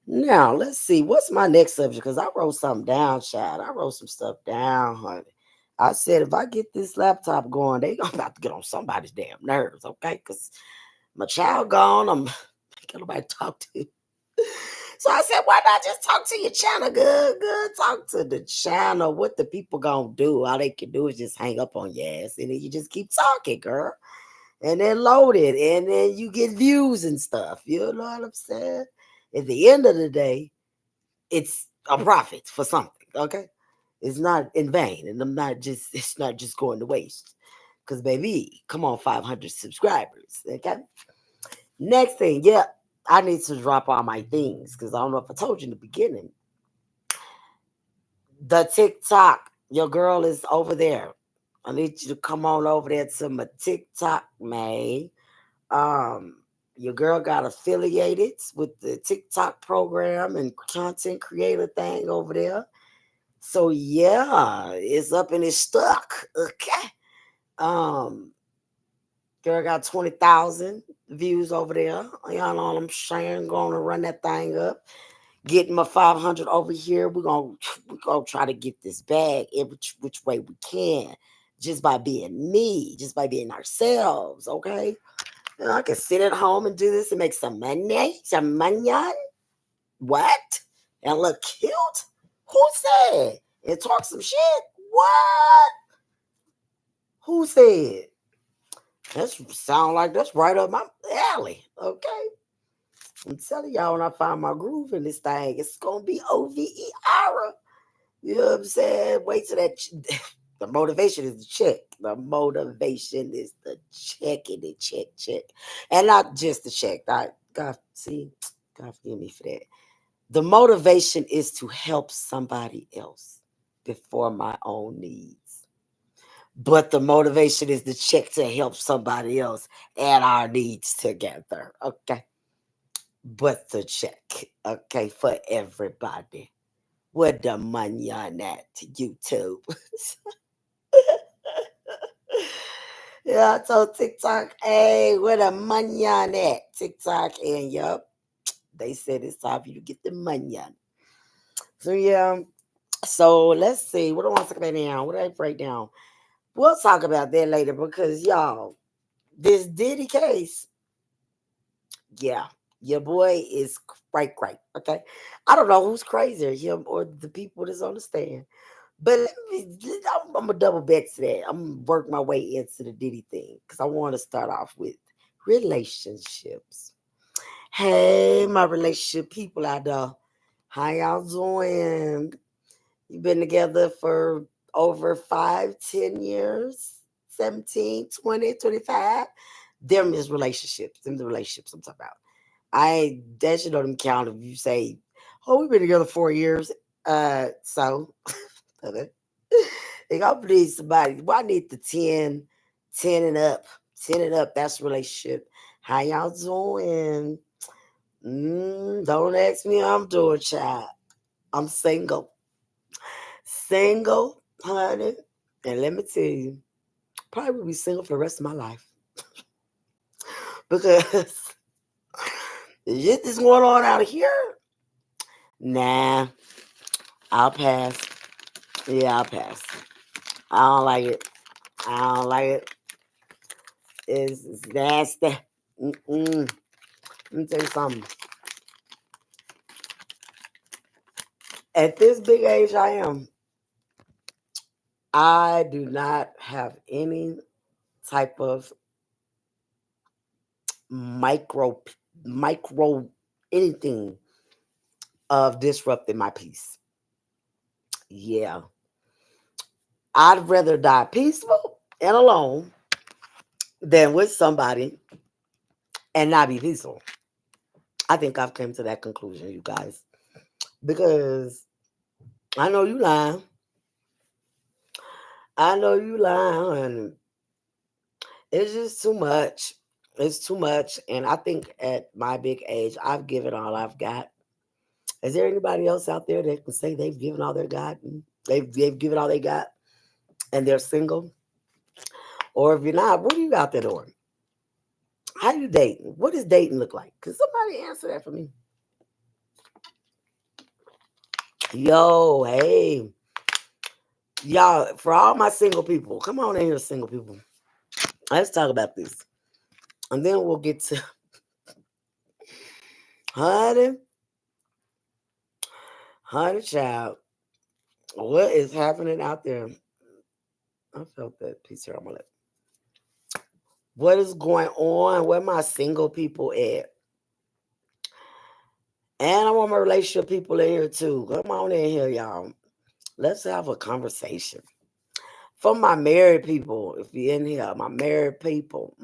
Now let's see what's my next subject because I wrote something down, child. I wrote some stuff down, honey. I said if I get this laptop going, they gonna about to get on somebody's damn nerves, okay? Because my child gone, I'm can't nobody talk to. So I said, why not just talk to your channel? Good, good. Talk to the channel. What the people gonna do? All they can do is just hang up on your ass, and then you just keep talking, girl. And then load it, and then you get views and stuff. You know what I'm saying? At the end of the day, it's a profit for something. Okay, it's not in vain, and I'm not just. It's not just going to waste. Cause baby, come on, 500 subscribers. Okay. Next thing, yeah, I need to drop all my things because I don't know if I told you in the beginning. The TikTok, your girl is over there. I need you to come on over there to my TikTok, man. Um, your girl got affiliated with the TikTok program and content creator thing over there. So yeah, it's up and it's stuck. Okay. Um, girl got 20,000 views over there. Y'all know what I'm saying? Going to run that thing up. Getting my 500 over here. We're gonna try to get this bag every which way we can, just by being me, just by being ourselves. Okay, and I can sit at home and do this and make some money. What? And look cute. Who said? And talk some shit. What? Who said? That's sound like that's right up my alley. Okay. I'm telling y'all, when I find my groove in this thing, it's gonna be OVER. You know what I'm saying? Wait till that. The motivation is the check. The motivation is the check and the check, and not just the check. God, see, God forgive me for that. The motivation is to help somebody else before my own needs. But the motivation is the check to help somebody else and our needs together. Okay. But the check, okay, for everybody. With the money on that YouTube. Yeah, I told TikTok, hey, where the money on that? TikTok, and yup, they said it's time for you to get the money on. So yeah, so let's see. What do I want to talk about now? What do I break down? We'll talk about that later because y'all, this Diddy case, yeah, your boy is cray. Okay, I don't know who's crazier, him or the people that's on the stand. But I'm gonna double back to that. I'm gonna work my way into the Diddy thing because I want to start off with relationships. Hey, my relationship people out there, how y'all doing? You've been together for over 5, 10 years, 17, 20, 25. Them is relationships. Them the relationships I'm talking about. I that should don't even count if you say, oh, we've been together 4 years. So Like I need somebody. Well, I need the 10, 10 and up. 10 and up. That's a relationship. How y'all doing? Don't ask me how I'm doing, child. I'm single. Single, honey. And let me tell you, probably will be single for the rest of my life. Because shit is going on out here. Nah, I'll pass. Yeah, I'll pass. I don't like it. I don't like it. It's nasty. Mm-mm. Let me tell you something. At this big age I am, I do not have any type of micro micro anything of disrupting my peace. Yeah. I'd rather die peaceful and alone than with somebody and not be peaceful. I think I've come to that conclusion, you guys. Because I know you lying. I know you lying, and it's just too much. It's too much. And I think at my big age, I've given all I've got. Is there anybody else out there that can say they've given all they got? They've given all they got and they're single? Or if you're not, what are you out there doing? How you dating? What does dating look like? Can somebody answer that for me? Yo, hey. Y'all, for all my single people, come on in here, single people. Let's talk about this. And then we'll get to honey, honey child. What is happening out there? I felt that piece here on my lip. What is going on? Where my single people at? And I want my relationship people in here too. Come on in here, y'all. Let's have a conversation. For my married people, if you're in here, my married people.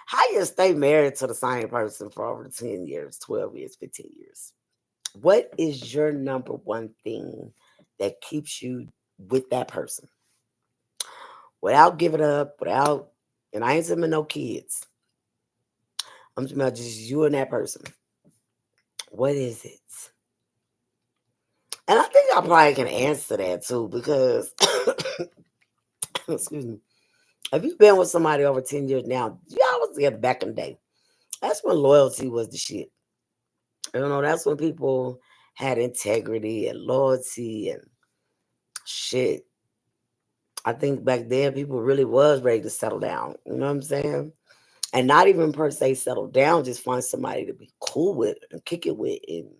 How you stay married to the same person for over 10 years, 12 years, 15 years? What is your number one thing that keeps you with that person? Without giving up, and I ain't saying no kids. I'm talking about just you and that person. What is it? And I think I probably can answer that too because, excuse me, if you've been with somebody over 10 years now, y'all was together back in the day. That's when loyalty was the shit. That's when people had integrity and loyalty and shit. I think back then people really was ready to settle down. You know what I'm saying? And not even per se settle down, just find somebody to be cool with and kick it with. And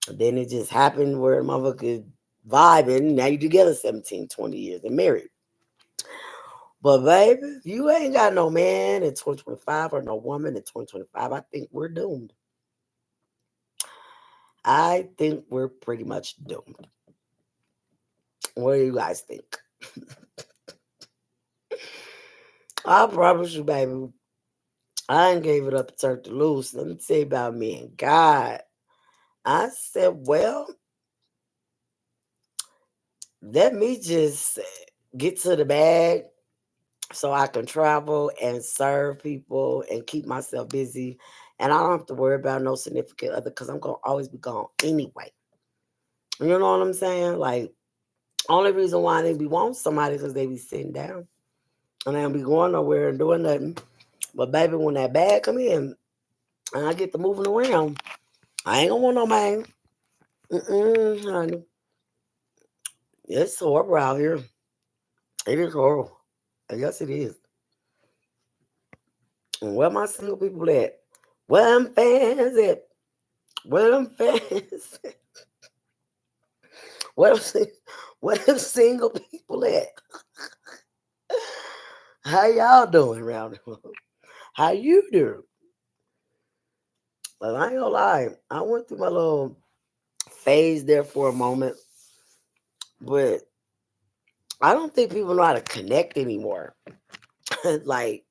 then it just happened where a motherfucker vibing. Now you together 17, 20 years and married. But baby, if you ain't got no man in 2025 or no woman in 2025, I think we're doomed. I think we're pretty much doomed. What do you guys think? I promise you, baby, I ain't gave it up and turned it loose. Let me tell you about me and God. I said, well, let me just get to the bag so I can travel and serve people and keep myself busy. And I don't have to worry about no significant other because I'm going to always be gone anyway. You know what I'm saying? Like, only reason why they be wanting somebody because they be sitting down and they don't be going nowhere and doing nothing. But baby, when that bag come in and I get to moving around, I ain't gonna want no man. Honey. It's horrible out here. It is horrible. I guess it is. And where my single people at? Where them fans at? Where them fans at? Where them, where them single people at? How y'all doing around here? How you doing? Well, I ain't gonna lie. I went through my little phase there for a moment, but I don't think people know how to connect anymore. Like,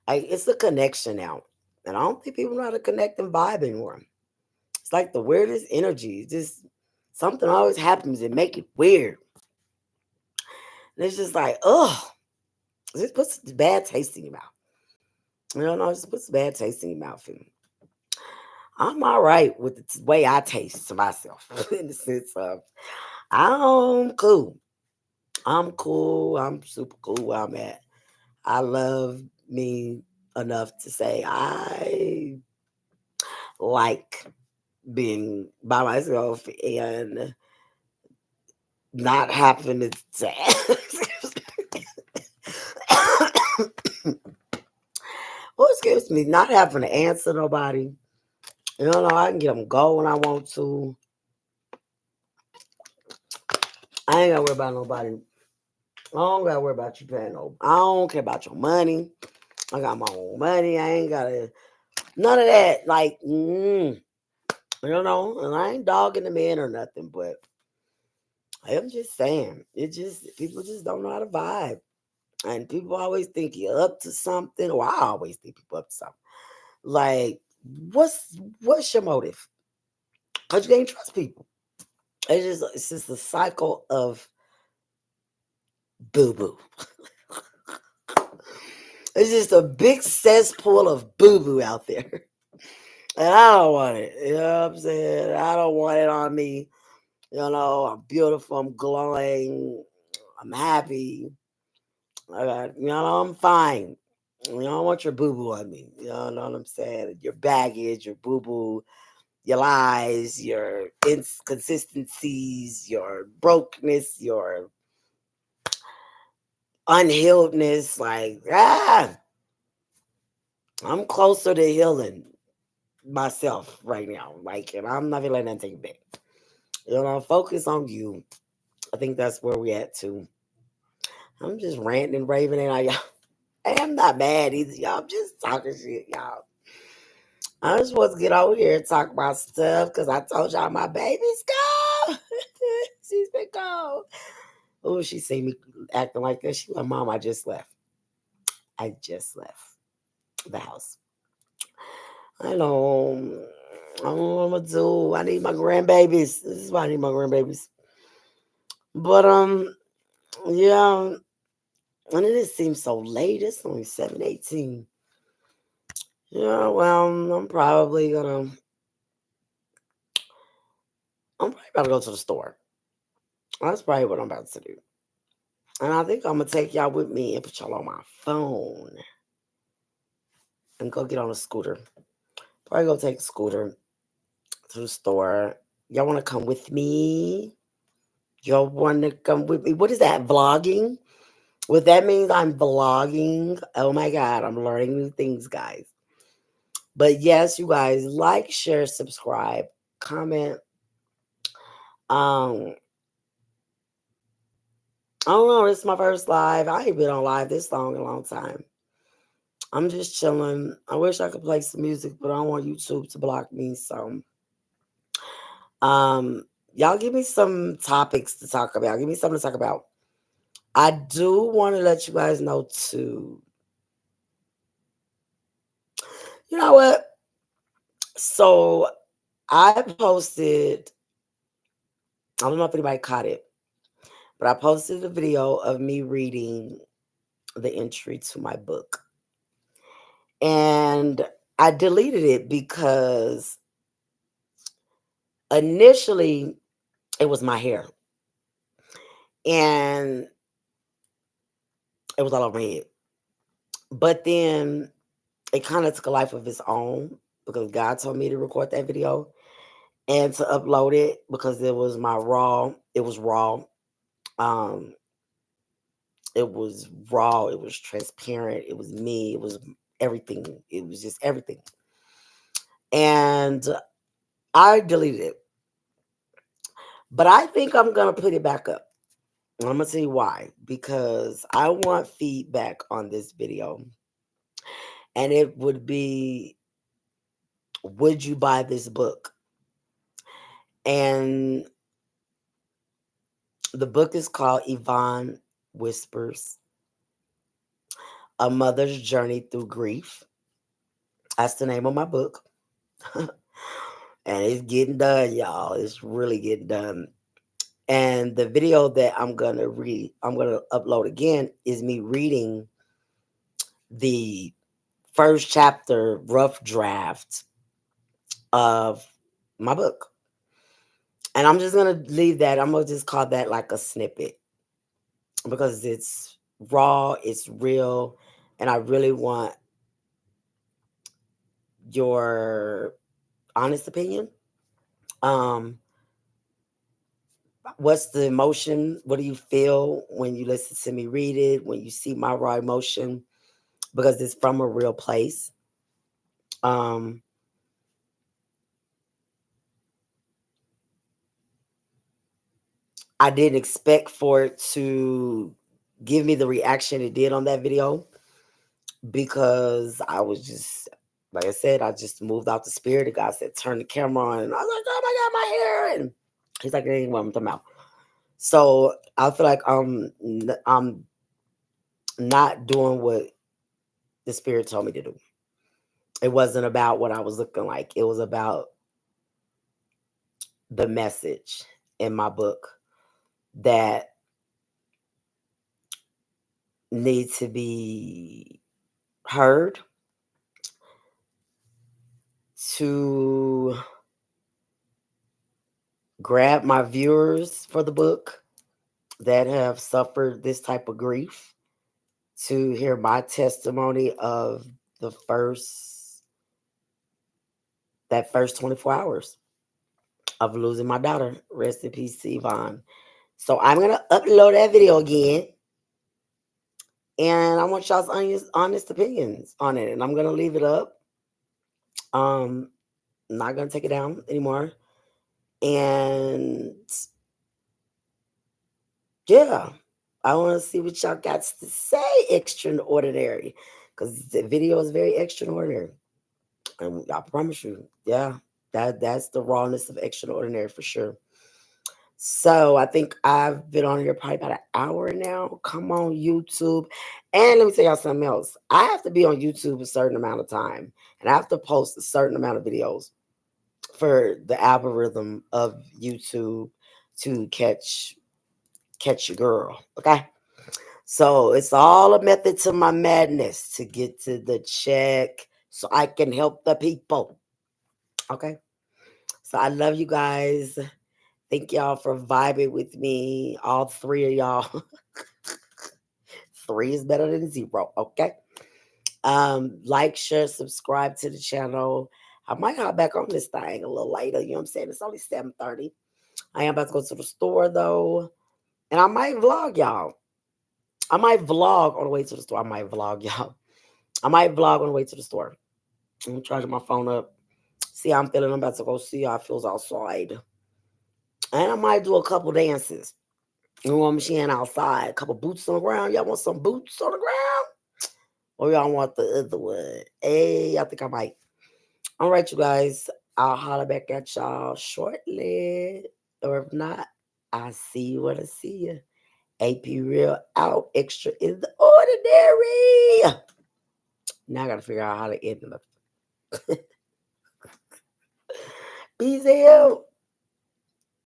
it's a connection now. And I don't think people know how to connect and vibe anymore. It's like the weirdest energy. Just something always happens and make it weird. And it's just like, oh, this puts a bad taste in your mouth. It just puts a bad taste in your mouth. And I'm all right with the way I taste to myself in the sense of I'm cool. I'm cool. I'm super cool where I'm at. I love me enough to say I like being by myself and not having to well, excuse me, not having to answer nobody. I can get them go when I want to. I ain't gotta worry about nobody. I don't gotta worry about you paying no. I don't care about your money. I got my own money. I ain't gotta none of that. Like, and I ain't dogging the man or nothing, but I'm just saying, people just don't know how to vibe. And people always think you're up to something, or I always think people up to something. Like, what's your motive? Because you can't trust people. It's just a cycle of boo boo. It's just a big cesspool of boo boo out there. And I don't want it. You know what I'm saying? I don't want it on me. I'm beautiful. I'm glowing. I'm happy. I'm fine. I don't want your boo boo on me. You know what I'm saying? Your baggage, your boo boo, your lies, your inconsistencies, your brokenness, your unhealedness. I'm closer to healing myself right now. And I'm not even letting that take it back. Focus on you. I think that's where we at too. I'm just ranting and raving and y'all. I'm not mad either, y'all. I'm just talking shit, y'all. I just want to get over here and talk about stuff because I told y'all my baby's gone. She's been gone. Oh, she seen me acting like this. She like, Mom, I just left. I just left the house. I know. I don't know what I'm gonna do. I need my grandbabies. This is why I need my grandbabies. But yeah. And it just seems so late. It's only 7:18. Yeah, well, I'm probably about to go to the store. That's probably what I'm about to do. And I think I'm gonna take y'all with me and put y'all on my phone and go get on a scooter. Probably go take a scooter to the store. Y'all wanna come with me? Y'all wanna come with me? What is that? Vlogging? What that means I'm vlogging. Oh my god, I'm learning new things, guys. But yes, you guys, like, share, subscribe, comment. Um, I don't know. This is my first live. I ain't been on live this long in a long time. I'm just chilling. I wish I could play some music, but I don't want YouTube to block me. So, um, y'all give me some topics to talk about. Give me something to talk about. I do want to let you guys know too. You know what? So I posted. I don't know if anybody caught it, but I posted a video of me reading the entry to my book, and I deleted it because initially it was my hair and it was all over my head. But then it kind of took a life of its own because God told me to record that video and to upload it because it was it was raw. Um, it was raw, it was transparent, it was me, it was everything. It was just everything. And I deleted it. But I think I'm gonna put it back up. I'm gonna tell you why. Because I want feedback on this video. And it would be, would you buy this book? And the book is called Yvonne Whispers, A Mother's Journey Through Grief. That's the name of my book. And it's getting done, y'all. It's really getting done. And the video that I'm gonna upload again is me reading the first chapter rough draft of my book. And I'm just gonna leave that. I'm gonna just call that like a snippet because it's raw, it's real, and I really want your honest opinion. Um, what's the emotion? What do you feel when you listen to me read it? When you see my raw emotion? Because it's from a real place. Um, I didn't expect for it to give me the reaction it did on that video because I was just, like I said, I just moved out the spirit. The guy said, turn the camera on. And I was like, oh my God, my hair. And he's like, that ain't what I'm talking about. So I feel like I'm not doing what the spirit told me to do. It wasn't about what I was looking like. It was about the message. in my book that need to be heard to grab my viewers for the book that have suffered this type of grief, to hear my testimony of that first 24 hours of losing my daughter. Rest in peace to Yvonne. So I'm going to upload that video again. And I want y'all's honest opinions on it. And I'm going to leave it up. I'm not going to take it down anymore. And yeah, I want to see what y'all got to say extraordinary. Because the video is very extraordinary. And I promise you, yeah, that's the rawness of extraordinary for sure. So I think I've been on here probably about an hour now. Come on, YouTube. And let me tell y'all something else. I have to be on YouTube a certain amount of time. And I have to post a certain amount of videos for the algorithm of YouTube to catch your girl. Okay. So it's all a method to my madness to get to the check so I can help the people. Okay. So I love you guys. Thank y'all for vibing with me. All three of y'all. 3 is better than 0. Okay. Like, share, subscribe to the channel. I might hop back on this thing a little later. You know what I'm saying? It's only 7:30. I am about to go to the store though. And I might vlog y'all. I might vlog on the way to the store. I might vlog y'all. I might vlog on the way to the store. I'm charging my phone up. See how I'm feeling. I'm about to go see how it feels outside. And I might do a couple dances. You know what I'm saying? Outside. A couple boots on the ground. Y'all want some boots on the ground? Or y'all want the other one? Hey, I think I might. All right, you guys. I'll holler back at y'all shortly. Or if not, I'll see you when I see you. AP Real out. Extra is the ordinary. Now I got to figure out how to end it. Peace out.